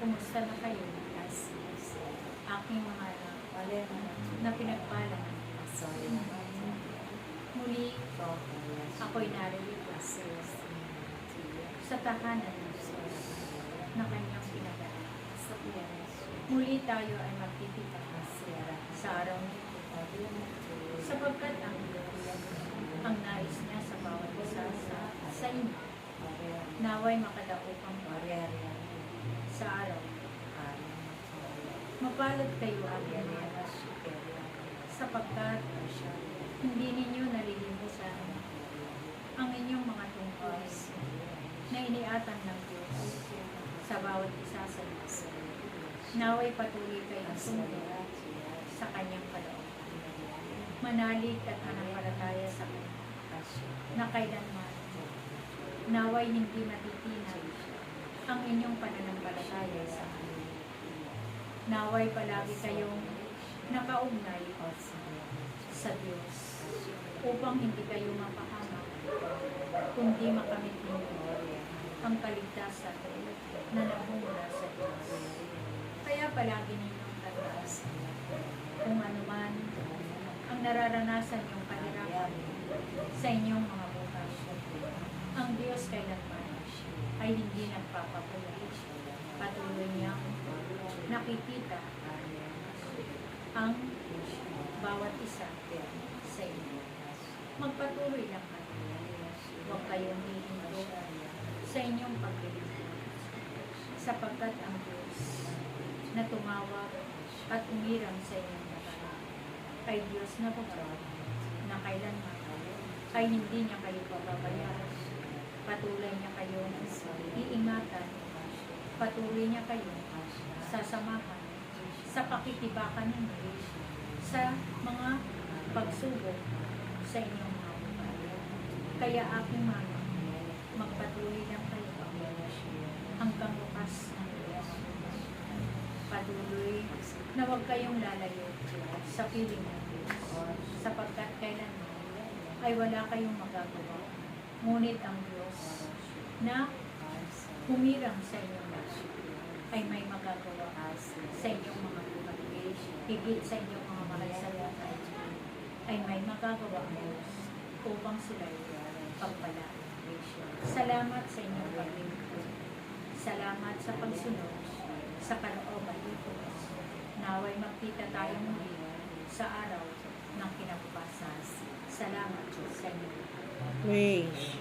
Kumusta na kayo? Aking mga anak na pinagpala ng Diyos. Muli, ako'y naririto sa tahanan ng Diyos na kanyang pinag-aaral. Muli tayo ay magkikita sa araw nito sapagkat ang Diyos ang nais niya sa bawat isa sa inyo. Naway makadaupang sa araw. Mapalad kayo aking mga sapagkat hindi ninyo nalilimutan ang inyong mga tungkol na iniatan ng Diyos sa bawat isa sa inyo. Naway patuloy kayong sumunod sa kanyang kalooban. Manalig at manampalataya sa kanya na kailanman naway hindi matitinag ang inyong pananampalataya sa kanya. Naway palagi kayong nakaugnay sa Diyos upang hindi kayo mapahamak kundi makamit ninyo ang kaligtasan na nagmumula sa Diyos. Kaya palagi ninyong tandaan kung anuman ang nararanasan yung kahirapan sa inyong mga buhay. Ang Diyos kailanman ay hindi nagpapabula. Patuloy niyang nakikita ang bawat isa sa inyo. Magpatuloy lang kayo. Huwag kayong hihinto sa inyong paglilingkod. Sapagkat ang Diyos na tumawag at umirang sa inyong lahat ay Diyos na bukod na kailanman ay hindi niya kayo pababayaan. Patuloy niya kayong iingatan. Patuloy niya kayo sasamahan sa pakikibakan ninyo sa mga pagsubok sa inyong mga buhay. Kaya aking mama, magpatuloy lang kayo hanggang bukas ng Diyos. Patuloy na huwag kayong lalayo sa piling ng Diyos sapagkat kailanman ay wala kayong magagawa. Ngunit ang Diyos na humirang sa inyong lahat ay may magagawa sa inyong mga buhay. Higit sa inyong mga mahal sa buhay ay may magagawa ang Diyos upang sila'y pagpalaan. Salamat sa inyong paglingkod. Salamat sa pagsunod sa kalooban ng Diyos. Naway magkita tayo muli sa araw ng kinabukasan. Salamat sa inyo. Praise.